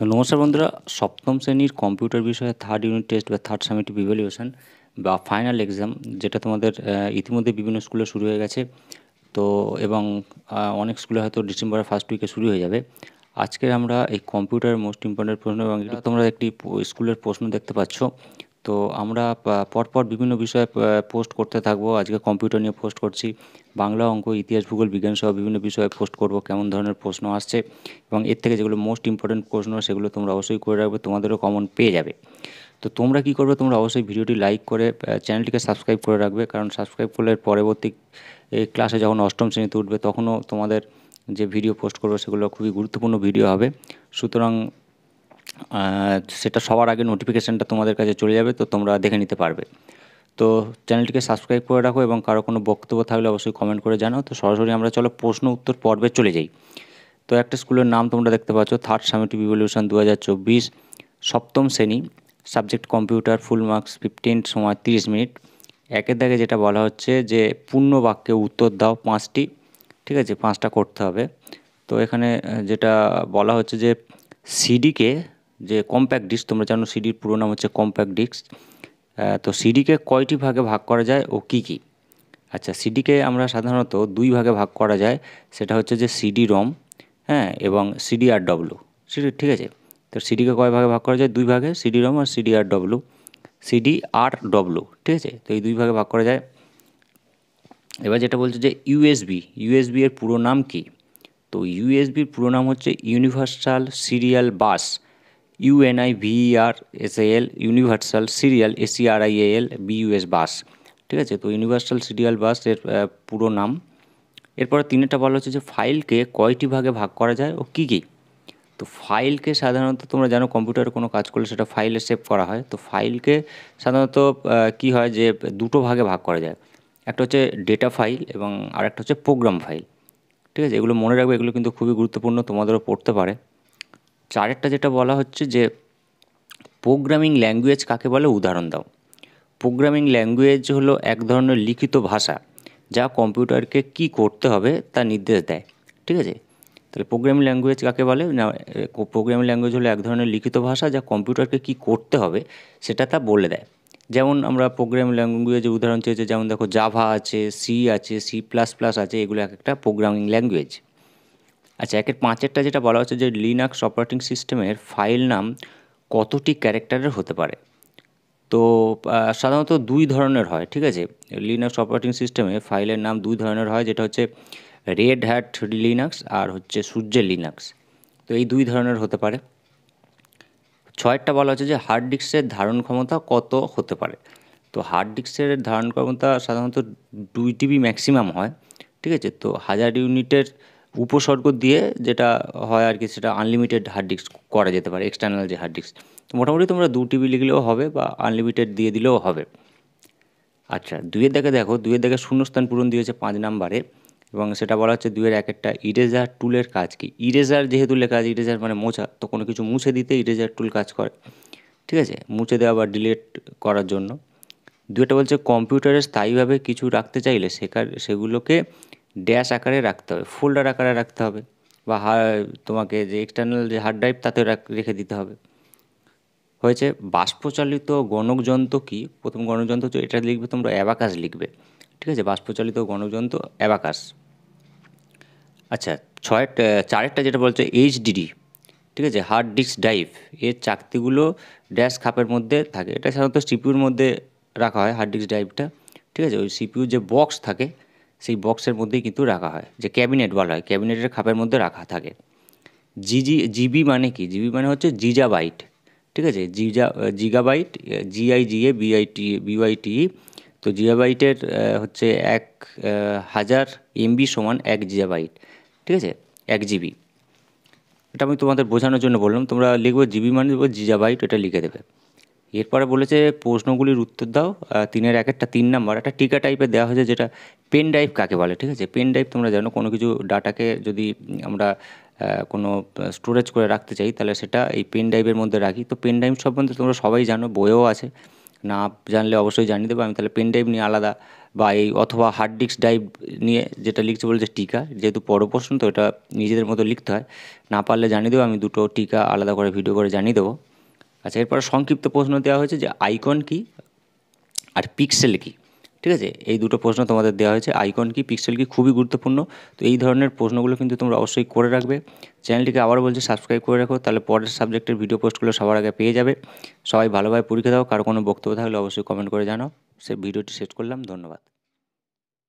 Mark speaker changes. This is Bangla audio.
Speaker 1: তো নমস্কার বন্ধুরা, সপ্তম শ্রেণীর কম্পিউটার বিষয়ে থার্ড ইউনিট টেস্ট বা থার্ড সামেটিভ ইভ্যালুয়েশন বা ফাইনাল এক্সাম, যেটা তোমাদের ইতিমধ্যে বিভিন্ন স্কুলে শুরু হয়ে গেছে। তো এবং অনেক স্কুলে হয়তো ডিসেম্বরের ফার্স্ট উইকে শুরু হয়ে যাবে। আজকে আমরা এই কম্পিউটার মোস্ট ইম্পর্টেন্ট প্রশ্ন, এবং এটা তোমরা একটি স্কুলের প্রশ্ন দেখতে পাচ্ছ। তো আমরা পরপর বিভিন্ন বিষয়ে পোস্ট করতে থাকবো। আজকে কম্পিউটার নিয়ে পোস্ট করছি, বাংলা, অঙ্ক, ইতিহাস, ভূগোল, বিজ্ঞান সহ বিভিন্ন বিষয়ে পোস্ট করব, কেমন ধরনের প্রশ্ন আসছে এবং এর থেকে যেগুলো মোস্ট ইম্পর্টেন্ট প্রশ্ন সেগুলো তোমরা অবশ্যই করে রাখবে, তোমাদেরও কমন পেয়ে যাবে। তো তোমরা কী করবে, তোমরা অবশ্যই ভিডিওটি লাইক করে চ্যানেলটিকে সাবস্ক্রাইব করে রাখবে, কারণ সাবস্ক্রাইব করলে পরবর্তী এই ক্লাসে যখন অষ্টম শ্রেণীতে উঠবে তখনও তোমাদের যে ভিডিও পোস্ট করবে সেগুলো খুবই গুরুত্বপূর্ণ ভিডিও হবে। সুতরাং সেটা সবার আগে নোটিফিকেশানটা তোমাদের কাছে চলে যাবে, তো তোমরা দেখে নিতে পারবে। তো চ্যানেলটিকে সাবস্ক্রাইব করে রাখো এবং কারো কোনো বক্তব্য থাকলে অবশ্যই কমেন্ট করে জানাও। তো সরাসরি আমরা চলো প্রশ্ন উত্তর পর্বে চলে যাই। তো একটা স্কুলের নাম তোমরা দেখতে পাচ্ছ, থার্ড সামেটিভ ইভ্যালুয়েশন 2024, সপ্তম শ্রেণী, সাবজেক্ট কম্পিউটার, ফুল মার্কস 15, সময় 30 মিনিট। একের দাগে যেটা বলা হচ্ছে যে পূর্ণ বাক্যে উত্তর দাও 5টি, ঠিক আছে, 5টা করতে হবে। তো এখানে যেটা বলা হচ্ছে যে সিডিকে, যে কম্প্যাক্ট ডিস্ক, তোমরা জানো সিডির পুরো নাম হচ্ছে কম্প্যাক্ট ডিস্ক। তো সিডিকে কয়টি ভাগে ভাগ করা যায় ও কী কী? আচ্ছা, সিডিকে আমরা সাধারণত দুই ভাগে ভাগ করা যায়, সেটা হচ্ছে যে সিডি রম, হ্যাঁ, এবং সিডি আর ডব্লু। ঠিক আছে। তো সিডিকে কয় ভাগে ভাগ করা যায়? দুই ভাগে, সিডি রম আর সিডি আর ডব্লু। সিডি আর ডব্লু, ঠিক আছে, তো এই দুই ভাগে ভাগ করা যায়। এবার যেটা বলছে যে ইউএসবি এর পুরো নাম কি? তো ইউএসবির পুরো নাম হচ্ছে universal serial bus, UNIVERSAL, universal serial SERIAL BUS বাস, ঠিক আছে। তো ইউনিভার্সাল সিরিয়াল বাস এর পুরো নাম। এরপরে তিনেরটা বলা হচ্ছে যে ফাইলকে কয়টি ভাগে ভাগ করা যায় ও কী কী? তো ফাইলকে সাধারণত তোমরা জানো কম্পিউটারে কোনো কাজ করলে সেটা ফাইলে সেভ করা হয়। তো ফাইলকে সাধারণত কী হয় যে দুটো ভাগে ভাগ করা যায়। একটা হচ্ছে ডেটা ফাইল এবং আরেকটা হচ্ছে প্রোগ্রাম ফাইল, ঠিক আছে। এগুলো মনে রাখবে, এগুলো কিন্তু খুবই গুরুত্বপূর্ণ, তোমাদেরও পড়তে পারে। চারেরটা যেটা বলা হচ্ছে যে প্রোগ্রামিং ল্যাঙ্গুয়েজ কাকে বলে, উদাহরণ দাও। প্রোগ্রামিং ল্যাঙ্গুয়েজ হলো এক ধরনের লিখিত ভাষা যা কম্পিউটারকে কী করতে হবে তা নির্দেশ দেয়, ঠিক আছে। তাহলে প্রোগ্রামিং ল্যাঙ্গুয়েজ কাকে বলে না, প্রোগ্রামিং ল্যাঙ্গুয়েজ হলো এক ধরনের লিখিত ভাষা যা কম্পিউটারকে কী করতে হবে সেটা তা বলে দেয়। যেমন আমরা প্রোগ্রামিং ল্যাঙ্গুয়েজের উদাহরণ চেয়েছে, যেমন দেখো জাভা আছে, সি আছে, C++ আছে, এগুলো এক একটা প্রোগ্রামিং ল্যাঙ্গুয়েজ। আচ্ছা, একের পাঁচেরটা যেটা বলা হচ্ছে যে লিনাক্স অপারেটিং সিস্টেমের ফাইল নাম কতটি ক্যারেক্টারের হতে পারে? তো সাধারণত দুই ধরনের হয়, ঠিক আছে। লিনাক্স অপারেটিং সিস্টেমে ফাইলের নাম দুই ধরনের হয়, যেটা হচ্ছে রেড হ্যাট লিনাক্স আর হচ্ছে সূর্যের লিনাক্স। তো এই দুই ধরনের হতে পারে। ছয়েরটা বলা হচ্ছে যে হার্ড ডিস্কের ধারণ ক্ষমতা কত হতে পারে? তো হার্ড ডিস্কের ধারণ ক্ষমতা সাধারণত 2 TB ম্যাক্সিমাম হয়, ঠিক আছে। তো 1000 ইউনিটের উপসর্গ দিয়ে যেটা হয় আর কি, সেটা আনলিমিটেড হার্ড ডিস্ক করা যেতে পারে, এক্সটার্নাল যে হার্ড ডিস্ক। তো মোটামুটি তোমরা 2 TB লিখলেও হবে বা আনলিমিটেড দিয়ে দিলেও হবে। আচ্ছা, দুইয়ের দাগে দেখো, দুইয়ের দাগে শূন্যস্থান পূরণ দিয়েছে 5 নম্বরে, এবং সেটা বলা হচ্ছে দুইয়ের একেরটা ইরেজার টুলের কাজ কি? ইরেজার যেহেতু লেখা আছে, ইরেজার মানে মোছা, তো কোনো কিছু মুছে দিতে ইরেজার টুল কাজ করে, ঠিক আছে, মুছে দেওয়া বা ডিলিট করার জন্য। দুইটা বলছে কম্পিউটারে স্থায়ীভাবে কিছু রাখতে চাইলে সেগুলোকে ড্যাশ আকারে রাখতে হবে, ফোল্ডার আকারে রাখতে হবে, বা তোমাকে যে এক্সটার্নাল যে হার্ড ড্রাইভ তাতে রেখে দিতে হবে। হয়েছে বাষ্পচালিত গণকযন্ত্র কি? প্রথম গণকযন্ত্র হচ্ছে, এটা লিখবে তোমরা অ্যাবাকাস লিখবে, ঠিক আছে, বাষ্পচালিত গণকযন্ত্র অ্যাবাকাস। আচ্ছা, চারেরটা যেটা বলছে এইচডিডি, ঠিক আছে, হার্ড ডিস্ক ড্রাইভ, এর চাকতিগুলো ড্যাশ খাপের মধ্যে থাকে। এটা সাধারণত সিপিউর মধ্যে রাখা হয় হার্ড ডিস্ক ড্রাইভটা, ঠিক আছে। ওই সিপিউর যে বক্স থাকে সেই বক্সের মধ্যেই কিন্তু রাখা হয়, যে ক্যাবিনেট বলা হয়, ক্যাবিনেটের খাপের মধ্যে রাখা থাকে। জিবি মানে কি? জিবি মানে হচ্ছে জিজাবাইট, ঠিক আছে, জিগাবাইট, GIGA BIT BYTE। তো জিগাবাইটের হচ্ছে 1000 MB সমান 1 জিগাবাইট, ঠিক আছে, 1 GB। এটা আমি তোমাদের বোঝানোর জন্য বললাম, তোমরা লিখবে জিবি মানে লিখবে জিগাবাইট, এটা লিখে দেবে। এরপরে বলেছে প্রশ্নগুলির উত্তর দাও। 3-এর একেরটা 3 নাম্বার, একটা টিকা টাইপের দেওয়া হয়েছে, যেটা পেন ড্রাইভ কাকে বলে, ঠিক আছে। পেন ড্রাইভ তোমরা জানো, কোনো কিছু ডাটাকে যদি আমরা কোনো স্টোরেজ করে রাখতে চাই তাহলে সেটা এই পেন ড্রাইভের মধ্যে রাখি। তো পেন ড্রাইভ সম্বন্ধে তোমরা সবাই জানো, বইও আছে, না জানলে অবশ্যই জানিয়ে দেবো। আমি তাহলে পেন ড্রাইভ নিয়ে আলাদা বা এই অথবা হার্ড ডিস্ক ড্রাইভ নিয়ে যেটা লিখছে বলছে টিকা, যেহেতু বড় প্রশ্ন তো এটা নিজেদের মতো লিখতে হয়, না পারলে জানিয়ে দেবো, আমি দুটো টিকা আলাদা করে ভিডিও করে জানিয়ে দেবো। আচ্ছা, এরপরে সংক্ষিপ্ত প্রশ্ন দেওয়া হয়েছে যে আইকন কি আর পিক্সেল কি। ঠিক আছে, এই দুটো প্রশ্ন তোমাদের দেওয়া হয়েছে, আইকন কি পিক্সেল কি, খুবই গুরুত্বপূর্ণ। তো এই ধরনের প্রশ্নগুলো কিন্তু তোমরা অবশ্যই করে রাখবে। চ্যানেলটিকে আবারও বলছি সাবস্ক্রাইব করে রাখো, তাহলে পরের সাবজেক্টের ভিডিও পোস্টগুলো সবার আগে পেয়ে যাবে। সবাই ভালোভাবে পরীক্ষা দাও, কারো কোনো বক্তব্য থাকলে অবশ্যই কমেন্ট করে জানাও। সে ভিডিওটি শেষ করলাম, ধন্যবাদ।